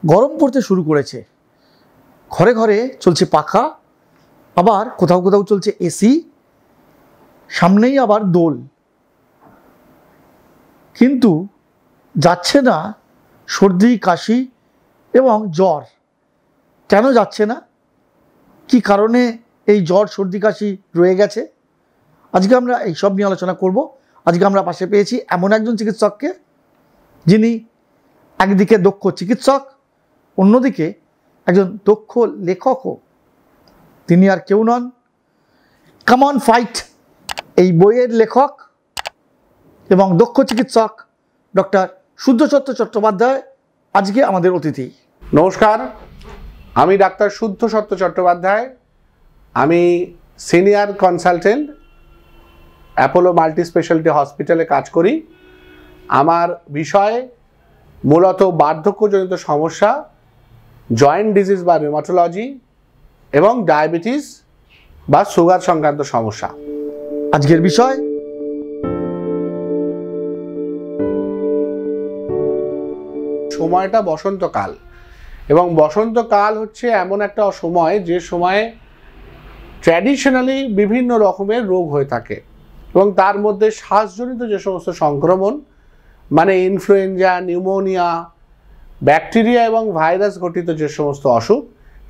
গরম পড়তে শুরু করেছে, ঘরে ঘরে চলছে পাখা, আবার কোথাও কোথাও চলছে এসি, সামনেই আবার দোল, কিন্তু যাচ্ছে না সর্দি কাশি এবং জ্বর। কেন যাচ্ছে না? কি কারণে এই জ্বর সর্দি কাশি রয়ে গেছে? আজকে আমরা এই সব নিয়ে আলোচনা করব। আজকে আমরা পাশে পেয়েছি এমন একজন চিকিৎসককে, যিনি একদিকে দক্ষ চিকিৎসক, অন্যদিকে একজন দক্ষ লেখকও। তিনি আর কেউ নন, কাম অন ফাইট এই বইয়ের লেখক এবং দক্ষ চিকিৎসক ডক্টর শুদ্ধসত্য চট্টোপাধ্যায় আজকে আমাদের অতিথি। নমস্কার, আমি ডাক্তার শুদ্ধসত্য চট্টোপাধ্যায়। আমি senior consultant, Apollo multi speciality হসপিটালে কাজ করি। আমার বিষয় মূলত বার্ধক্যজনিত সমস্যা, জয়েন্ট ডিজিজ বা রিউমাটোলজি এবং ডায়াবেটিস বা সুগার সংক্রান্ত সমস্যা। আজকের বিষয় সময়টা বসন্তকাল, এবং বসন্তকাল হচ্ছে এমন একটা সময় যে সময়ে ট্র্যাডিশনালি বিভিন্ন রকমের রোগ হয়ে থাকে, এবং তার মধ্যে শ্বাসজনিত যে সমস্ত সংক্রমণ, মানে ইনফ্লুয়েঞ্জা, নিউমোনিয়া, ব্যাকটেরিয়া এবং ভাইরাস ঘটিত যে সমস্ত অসুখ,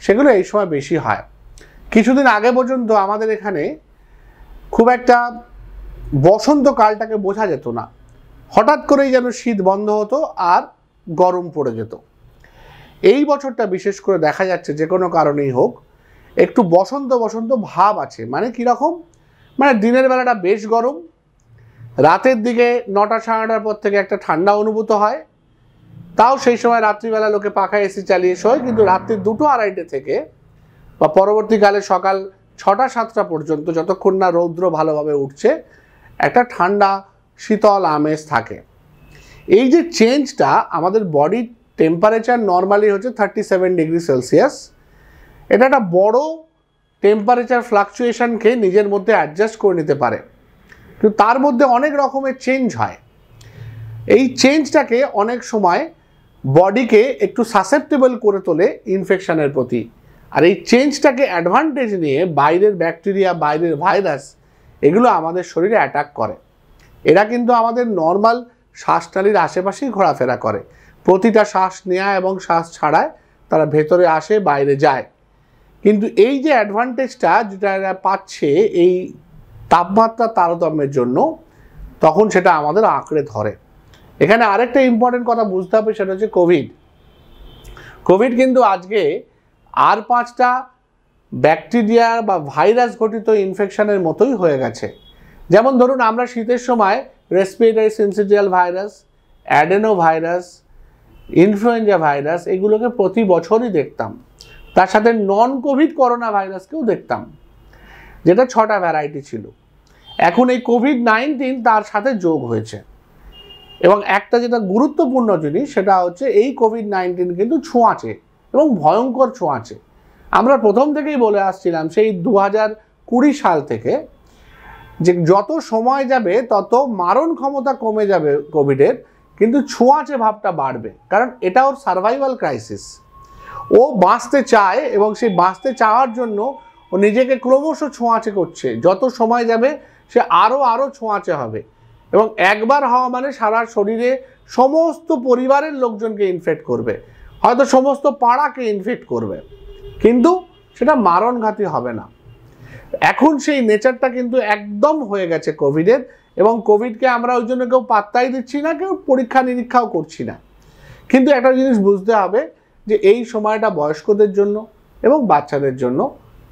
সেগুলো এই সময় বেশি হয়। কিছুদিন আগে পর্যন্ত আমাদের এখানে খুব একটা বসন্তকালটাকে বোঝা যেত না, হঠাৎ করেই যেন শীত বন্ধ হতো আর গরম পড়ে যেত। এই বছরটা বিশেষ করে দেখা যাচ্ছে যে কোনো কারণেই হোক একটু বসন্ত বসন্ত ভাব আছে। মানে কীরকম? মানে দিনের বেলাটা বেশ গরম, রাতের দিকে 9টা সাড়ে 9টার পর থেকে একটা ঠান্ডা অনুভূত হয়। তাও সেই সময় রাত্রিবেলা লোকে পাখা এসি চালিয়ে শোয়, কিন্তু রাত্রি 2টো 2:30 থেকে বা পরবর্তীকালে সকাল 6টা 7টা পর্যন্ত, যতক্ষণ না রৌদ্র ভালোভাবে উঠছে, একটা ঠান্ডা শীতল আমেজ থাকে। এই যে চেঞ্জটা, আমাদের বডির টেম্পারেচার নর্মালি হচ্ছে 37 ডিগ্রি সেলসিয়াস। এটা একটা বড় টেম্পারেচার ফ্লাকচুয়েশনকে নিজের মধ্যে অ্যাডজাস্ট করে নিতে পারে, কিন্তু তার মধ্যে অনেক রকমের চেঞ্জ হয়। এই চেঞ্জটাকে অনেক সময় বডিকে একটু সাসেপ্টেবল করে তোলে ইনফেকশনের প্রতি, আর এই চেঞ্জটাকে অ্যাডভান্টেজ নিয়ে বাইরের ব্যাকটেরিয়া, বাইরের ভাইরাস, এগুলো আমাদের শরীরে অ্যাটাক করে। এরা কিন্তু আমাদের নর্মাল শ্বাসনালীর আশেপাশেই ঘোরাফেরা করে। প্রতিটা শ্বাস নেওয়া এবং শ্বাস ছাড়ায় তারা ভেতরে আসে, বাইরে যায়। কিন্তু এই যে অ্যাডভান্টেজটা যেটা এরা পাচ্ছে এই তাপমাত্রার তারতম্যের জন্য, তখন সেটা আমাদের আঁকড়ে ধরে। এখানে আরেকটা ইম্পর্টেন্ট কথা বুঝতে হবে, সেটা হচ্ছে কোভিড কিন্তু আজকে আর 5টা ব্যাকটেরিয়া বা ভাইরাস ঘটিত ইনফেকশনের মতোই হয়ে গেছে। যেমন ধরুন, আমরা শীতের সময় respiratory syncytial virus, adeno virus, influenza virus, এগুলোকে প্রতি বছরই দেখতাম। তার সাথে নন কোভিড করোনা ভাইরাসকেও দেখতাম, যেটা 6টা ভ্যারাইটি ছিল। এখন এই কোভিড-19 তার সাথে যোগ হয়েছে, এবং একটা যেটা গুরুত্বপূর্ণ জিনিস, সেটা হচ্ছে এই কোভিড-19 কিন্তু ছোঁয়াচে এবং ভয়ঙ্কর ছোঁয়াচে। আমরা প্রথম থেকেই বলে আসছিলাম, সেই 2020 সাল থেকে, যে যত সময় যাবে তত মারণ ক্ষমতা কমে যাবে কোভিডের, কিন্তু ছোঁয়াচে ভাবটা বাড়বে, কারণ এটা ওর সার্ভাইভাল ক্রাইসিস। ও বাঁচতে চায়, এবং সেই বাঁচতে চাওয়ার জন্য ও নিজেকে ক্রমশ ছোঁয়াচে করছে। যত সময় যাবে সে আরও ছোঁয়াচে হবে, এবং একবার হওয়া মানে সারা শরীরে সমস্ত পরিবারের লোকজনকে ইনফেক্ট করবে, হয়তো সমস্ত পাড়াকে ইনফেক্ট করবে, কিন্তু সেটা মারণঘাতী হবে না। এখন সেই নেচারটা কিন্তু একদম হয়ে গেছে কোভিডের, এবং কোভিডকে আমরা ওই জন্য কেউ পাত্তাই দিচ্ছি না, কেউ পরীক্ষা নিরীক্ষাও করছি না। কিন্তু একটা জিনিস বুঝতে হবে, যে এই সময়টা বয়স্কদের জন্য এবং বাচ্চাদের জন্য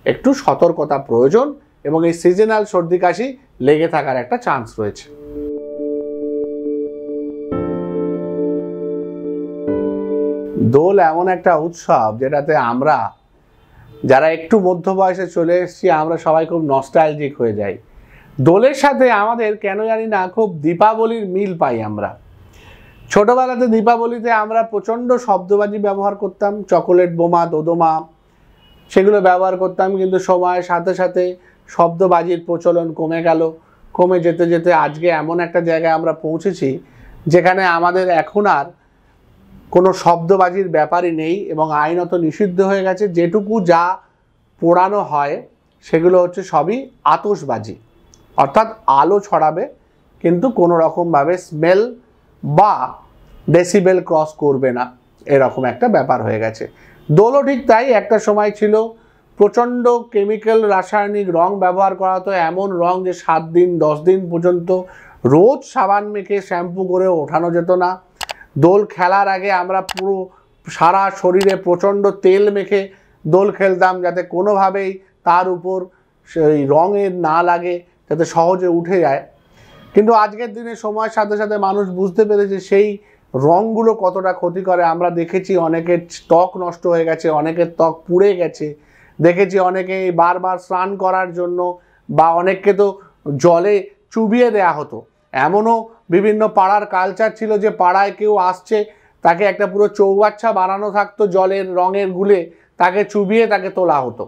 একটু সতর্কতা প্রয়োজন, এবং এই সিজনাল সর্দি কাশি লেগে থাকার একটা চান্স রয়েছে। দোল এমন একটা উৎসব যেটাতে আমরা যারা একটু মধ্য বয়সে চলে এসেছি, আমরা সবাই খুব নস্টালজিক হয়ে যাই। দোলের সাথে আমাদের কেন জানি না খুব দীপাবলির মিল পাই আমরা। ছোটবেলাতে দীপাবলিতে আমরা প্রচণ্ড শব্দবাজি ব্যবহার করতাম, চকোলেট বোমা, দোদমা, সেগুলো ব্যবহার করতাম। কিন্তু সময়ের সাথে সাথে শব্দবাজির প্রচলন কমে গেল। কমে যেতে যেতে আজকে এমন একটা জায়গায় আমরা পৌঁছেছি, যেখানে আমাদের এখন আর কোনো শব্দবাজির ব্যাপারই নেই এবং আইনত নিষিদ্ধ হয়ে গেছে। যেটুকু যা পোড়ানো হয় সেগুলো হচ্ছে সবই আতশবাজি, অর্থাৎ আলো ছড়াবে কিন্তু কোনো রকমভাবে স্মেল বা ডেসিবেল ক্রস করবে না, এরকম একটা ব্যাপার হয়ে গেছে। দোলও ঠিক তাই। একটা সময় ছিল প্রচণ্ড কেমিক্যাল রাসায়নিক রং ব্যবহার করা হতো, এমন রং যে 7 দিন 10 দিন পর্যন্ত রোজ সাবান মেখে শ্যাম্পু করে ওঠানো যেত না। দোল খেলার আগে আমরা পুরো সারা শরীরে প্রচণ্ড তেল মেখে দোল খেলতাম যাতে কোনোভাবেই তার উপর সেই রঙের না লাগে, যাতে সহজে উঠে যায়। কিন্তু আজকের দিনে সময়ের সাথে সাথে মানুষ বুঝতে পেরেছে সেই রঙগুলো কতটা ক্ষতি করে। আমরা দেখেছি অনেকের ত্বক নষ্ট হয়ে গেছে, অনেকের ত্বক পুড়ে গেছে, দেখেছি অনেকে বারবার স্নান করার জন্য বা অনেককে তো জলে চুবিয়ে দেয়া হতো। এমনও বিভিন্ন পাড়ার কালচার ছিল যে পাড়ায় কেউ আসছে তাকে একটা পুরো চৌবাচ্চা বানানো থাকতো জলের রঙের গুলে, তাকে চুবিয়ে তাকে তোলা হতো।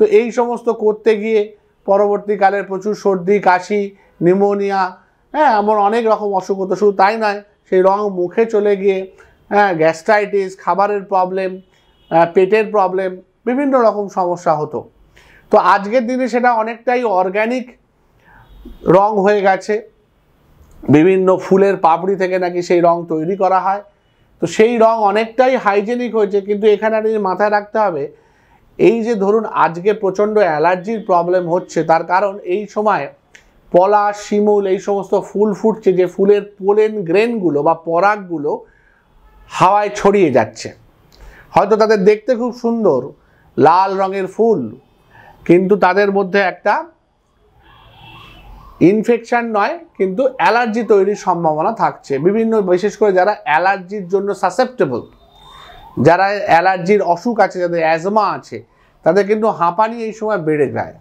তো এই সমস্ত করতে গিয়ে পরবর্তীকালে প্রচুর সর্দি কাশি নিউমোনিয়া, এমন অনেক রকম অসুখ হতো। শুধু তাই নয়, সেই রং মুখে চলে গিয়ে গ্যাস্ট্রাইটিস, খাবারের প্রবলেম, পেটের প্রবলেম, বিভিন্ন রকম সমস্যা হতো। তো আজকের দিনে সেটা অনেকটাই অর্গ্যানিক রং হয়ে গেছে। বিভিন্ন ফুলের পাপড়ি থেকে নাকি সেই রং তৈরি করা হয়। তো সেই রং অনেকটাই হাইজেনিক হয়েছে। কিন্তু এখানে আপনি মাথায় রাখতে হবে, এই যে ধরুন আজকে প্রচণ্ড অ্যালার্জির প্রবলেম হচ্ছে, তার কারণ এই সময় পলাশ, শিমুল এই সমস্ত ফুল ফুটছে, যে ফুলের পোলেন গ্রেনগুলো বা পরাগগুলো হাওয়ায় ছড়িয়ে যাচ্ছে। হয়তো তাদের দেখতে খুব সুন্দর লাল রঙের ফুল, কিন্তু তাদের মধ্যে একটা ইনফেকশন নয় কিন্তু অ্যালার্জি তৈরির সম্ভাবনা থাকছে। বিভিন্ন, বিশেষ করে যারা অ্যালার্জির জন্য সাসেপ্টেবল, যারা অ্যালার্জির অসুখ আছে, যাদের অ্যাজমা আছে, তাদের কিন্তু হাঁপানি এই সময় বেড়ে যায়।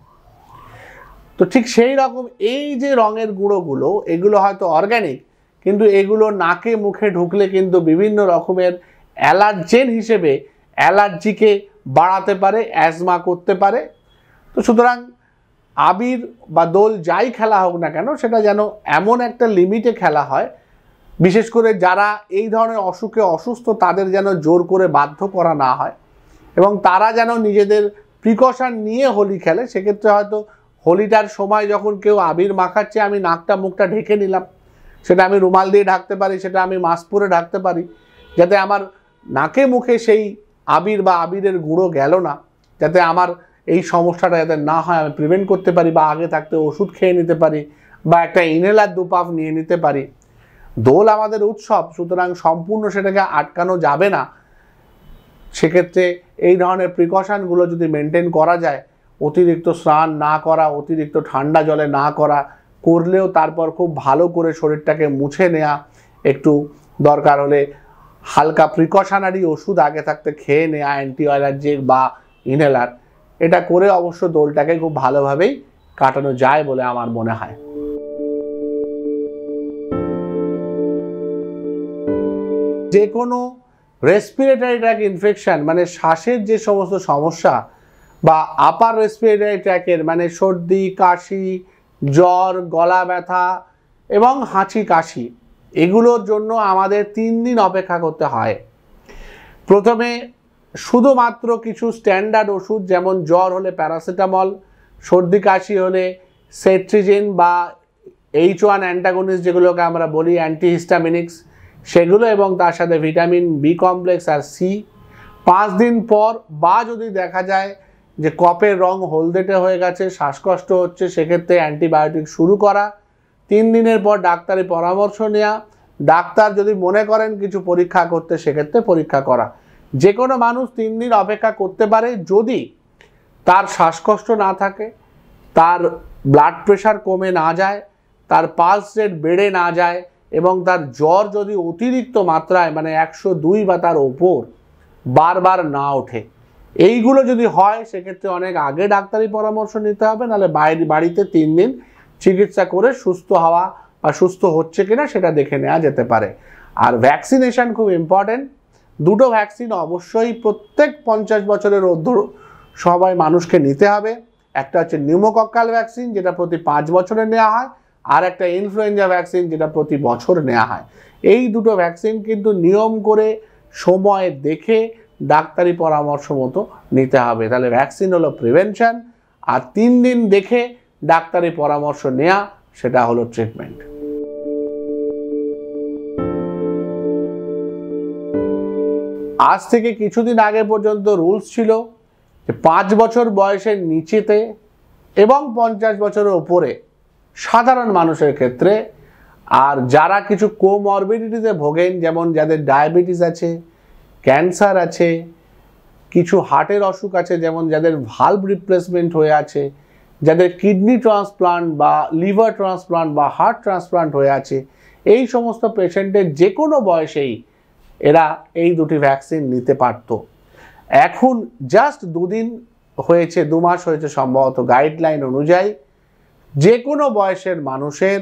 তো ঠিক সেই রকম এই যে রঙের গুঁড়োগুলো, এগুলো হয়তো অর্গ্যানিক, কিন্তু এগুলো নাকে মুখে ঢুকলে কিন্তু বিভিন্ন রকমের অ্যালার্জেন হিসেবে অ্যালার্জিকে বাড়াতে পারে, অ্যাজমা করতে পারে। তো সুতরাং আবির বা দোল যাই খেলা হোক না কেন, সেটা যেন এমন একটা লিমিটে খেলা হয়, বিশেষ করে যারা এই ধরনের অসুখে অসুস্থ তাদের যেন জোর করে বাধ্য করা না হয়, এবং তারা যেন নিজেদের প্রিকশন নিয়ে হোলি খেলে। সেক্ষেত্রে হয়তো হোলিটার সময় যখন কেউ আবির মাখাচ্ছে, আমি নাকটা মুখটা ঢেকে নিলাম, সেটা আমি রুমাল দিয়ে ঢাকতে পারি, সেটা আমি মাস্ক পরে ঢাকতে পারি, যাতে আমার নাকে মুখে সেই আবির বা আবিরের গুঁড়ো গেল না, যাতে আমার এই সমস্যাটা যাতে না হয় আমি প্রিভেন্ট করতে পারি, বা আগে থাকতে ওষুধ খেয়ে নিতে পারি, বা একটা ইনহেলার 2 পাফ নিয়ে নিতে পারি। দোল আমাদের উৎসব, সুতরাং সম্পূর্ণ সেটাকে আটকানো যাবে না। সেক্ষেত্রে এই ধরনের প্রিকশনগুলো যদি মেনটেন করা যায়, অতিরিক্ত স্নান না করা, অতিরিক্ত ঠান্ডা জলে না করা, করলেও তারপর খুব ভালো করে শরীরটাকে মুছে নেওয়া, একটু দরকার হলে হালকা প্রিকশনারি ওষুধ আগে থাকতে খেয়ে নেওয়া, অ্যান্টি অ্যালার্জিক বা ইনহেলার, এটা করে অবশ্য দোলটাকে খুব ভালোভাবেই কাটানো যায় বলে আমার মনে হয়। যে কোনো রেসপিরেটরি ট্র্যাক ইনফেকশন, মানে শ্বাসের যে সমস্ত সমস্যা, বা আপার রেসপিরেটরি ট্র্যাকের মানে সর্দি কাশি, জ্বর, গলা ব্যথা এবং হাঁচি কাশি, এগুলোর জন্য আমাদের 3 দিন অপেক্ষা করতে হয়। প্রথমে শুধুমাত্র কিছু স্ট্যান্ডার্ড ওষুধ, যেমন জ্বর হলে প্যারাসিটামল, সর্দি কাশি হলে সেট্রিজিন বা H1 অ্যান্টাগনিস্ট যেগুলোকে আমরা বলি অ্যান্টিহিস্টামিনিক্স, সেগুলো, এবং তার সাথে ভিটামিন বি কমপ্লেক্স আর সি। 5 দিন পর বা যদি দেখা যায় যে কফের রং হলদেটে হয়ে গেছে, শ্বাসকষ্ট হচ্ছে, সেক্ষেত্রে অ্যান্টিবায়োটিক শুরু করা। 3 দিনের পর ডাক্তারি পরামর্শ নেওয়া, ডাক্তার যদি মনে করেন কিছু পরীক্ষা করতে, সেক্ষেত্রে পরীক্ষা করা। যে কোনো মানুষ 3 দিন অপেক্ষা করতে পারে, যদি তার শ্বাসকষ্ট না থাকে, তার ব্লাড প্রেশার কমে না যায়, তার পালস রেট বেড়ে না যায়, এবং তার জ্বর যদি অতিরিক্ত মাত্রায় মানে 102 বা তার ওপর বারবার না ওঠে। এইগুলো যদি হয়, সেক্ষেত্রে অনেক আগে ডাক্তারি পরামর্শ নিতে হবে, নাহলে বাড়িতে 3 দিন চিকিৎসা করে সুস্থ হওয়া বা সুস্থ হচ্ছে কিনা সেটা দেখে নেওয়া যেতে পারে। আর ভ্যাকসিনেশন খুব ইম্পর্টেন্ট। 2টো ভ্যাকসিন অবশ্যই প্রত্যেক 50 বছরের ঊর্ধ্ব সবাই মানুষকে নিতে হবে। একটা হচ্ছে নিউমোকক্কাল ভ্যাকসিন, যেটা প্রতি 5 বছরে নেওয়া হয়, আর একটা ইনফ্লুয়েঞ্জা ভ্যাকসিন, যেটা প্রতি বছর নেওয়া হয়। এই 2টো ভ্যাকসিন কিন্তু নিয়ম করে সময় দেখে ডাক্তারি পরামর্শ মতো নিতে হবে। তাহলে ভ্যাকসিন হলো প্রিভেনশন, আর 3 দিন দেখে ডাক্তারি পরামর্শ নেওয়া সেটা হলো ট্রিটমেন্ট। আজ থেকে কিছুদিন আগে পর্যন্ত রুলস ছিল যে 5 বছর বয়সের নিচেতে এবং 50 বছরের উপরে সাধারণ মানুষের ক্ষেত্রে, আর যারা কিছু কোমরবিডিটিতে ভোগেন, যেমন যাদের ডায়াবেটিস আছে, ক্যান্সার আছে, কিছু হার্টের অসুখ আছে, যেমন যাদের ভালভ রিপ্লেসমেন্ট হয়ে আছে, যাদের কিডনি ট্রান্সপ্লান্ট বা লিভার ট্রান্সপ্লান্ট বা হার্ট ট্রান্সপ্লান্ট হয়ে আছে, এই সমস্ত পেশেন্টের যে কোনো বয়সেই এরা এই দুটি ভ্যাকসিন নিতে পারত। এখন জাস্ট 2 দিন হয়েছে, 2 মাস হয়েছে সম্ভবত, গাইডলাইন অনুযায়ী যে কোনো বয়সের মানুষের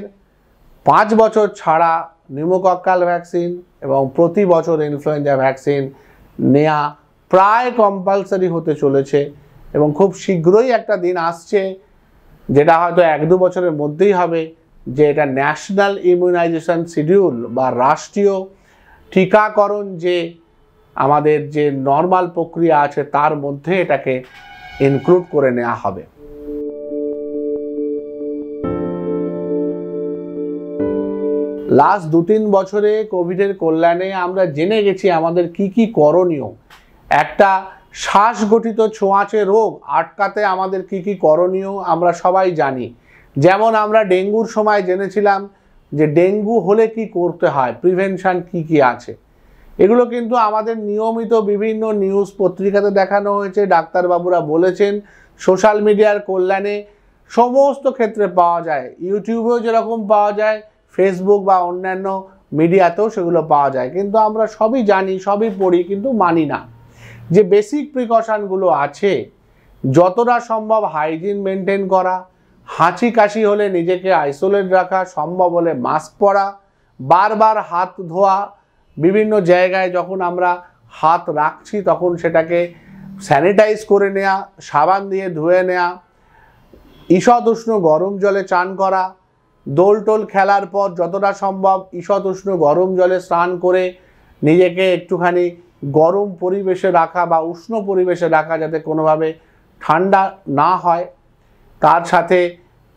5 বছর ছাড়া নিউমোকক্কাল ভ্যাকসিন এবং প্রতি বছর ইনফ্লুয়েঞ্জা ভ্যাকসিন নেওয়া প্রায় কম্পালসারি হতে চলেছে। এবং খুব শীঘ্রই একটা দিন আসছে, যেটা হয়তো 1-2 বছরের মধ্যেই হবে, যে এটা ন্যাশনাল ইমিউনাইজেশন শিডিউল বা রাষ্ট্রীয় টিকাকরণ যে আমাদের যে নর্মাল প্রক্রিয়া আছে তার মধ্যে এটাকে ইনক্লুড করে নেওয়া হবে। লাস্ট 2-3 বছরে কোভিডের কল্যাণে আমরা জেনে গেছি আমাদের কি কি করণীয়। একটা শ্বাসগঠিত ছোঁয়াচে রোগ আটকাতে আমাদের কি কি করণীয় আমরা সবাই জানি। যেমন আমরা ডেঙ্গুর সময় জেনেছিলাম যে ডেঙ্গু হলে কি করতে হয়, প্রিভেনশন কি কি আছে। এগুলো কিন্তু আমাদের নিয়মিত বিভিন্ন নিউজ পত্রিকাতে দেখানো হয়েছে, ডাক্তারবাবুরা বলেছেন, সোশ্যাল মিডিয়ার কল্যাণে সমস্ত ক্ষেত্রে পাওয়া যায়, ইউটিউবেও যেরকম পাওয়া যায়, ফেসবুক বা অন্যান্য মিডিয়াতেও সেগুলো পাওয়া যায়। কিন্তু আমরা সবই জানি, সবই পড়ি, কিন্তু মানি না। যে বেসিক প্রিকশনগুলো আছে, যতটা সম্ভব হাইজিন মেনটেন করা, হাঁচি কাশি হলে নিজেকে আইসোলেট রাখা, সম্ভব হলে মাস্ক পরা, বারবার হাত ধোয়া, বিভিন্ন জায়গায় যখন আমরা হাত রাখছি তখন সেটাকে স্যানিটাইজ করে নেওয়া, সাবান দিয়ে ধুয়ে নেওয়া, ঈষৎ উষ্ণ গরম জলে চান করা, দোল টোল খেলার পর যতটা সম্ভব ঈষৎ উষ্ণ গরম জলে স্নান করে নিজেকে একটুখানি গরম পরিবেশে রাখা বা উষ্ণ পরিবেশে রাখা, যাতে কোনোভাবে ঠান্ডা না হয়। তার সাথে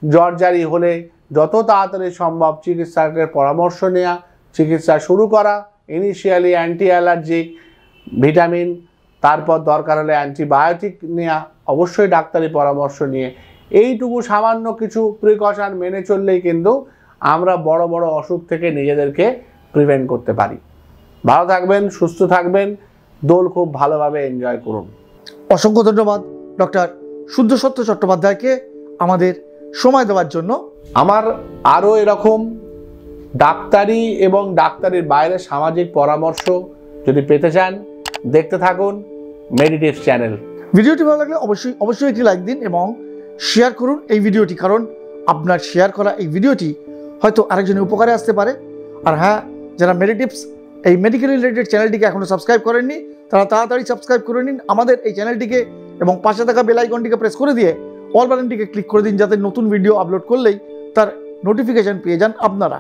জ্বরজারি হলে যত তাড়াতাড়ি সম্ভব চিকিৎসকের পরামর্শ নেওয়া, চিকিৎসা শুরু করা, ইনিশিয়ালি অ্যান্টি অ্যালার্জিক ভিটামিন, তারপর দরকার হলে অ্যান্টিবায়োটিক নেওয়া, অবশ্যই ডাক্তারি পরামর্শ নিয়ে। এইটুকু সামান্য কিছু প্রিকশন মেনে চললেই কিন্তু আমরা বড় বড় অসুখ থেকে নিজেদেরকে প্রিভেন্ট করতে পারি। ভালো থাকবেন, সুস্থ থাকবেন, দোল খুব ভালোভাবে এনজয় করুন। অসংখ্য ধন্যবাদ ডক্টর শুদ্ধসত্য চট্টোপাধ্যায়কে আমাদের সময় দেওয়ার জন্য। আমার আরও এরকম ডাক্তারি এবং ডাক্তারির বাইরে সামাজিক পরামর্শ যদি পেতে চান, দেখতে থাকুন মেডিটিভস চ্যানেল। ভিডিওটি ভালো লাগলে অবশ্যই একটি লাইক দিন এবং শেয়ার করুন এই ভিডিওটি, কারণ আপনার শেয়ার করা এই ভিডিওটি হয়তো আরেকজনের উপকারে আসতে পারে। আর হ্যাঁ, যারা মেডিটিভস এই মেডিকেল রিলেটেড চ্যানেলটিকে এখনও সাবস্ক্রাইব করেননি, তারা তাড়াতাড়ি সাবস্ক্রাইব করে নিন আমাদের এই চ্যানেলটিকে এবং পাশে থাকা বেল আইকনটিকে প্রেস করে দিয়ে অল বাটনটিকে ক্লিক করে দিন, যাতে নতুন ভিডিও আপলোড করলেই তার নোটিফিকেশন পেয়ে যান আপনারা।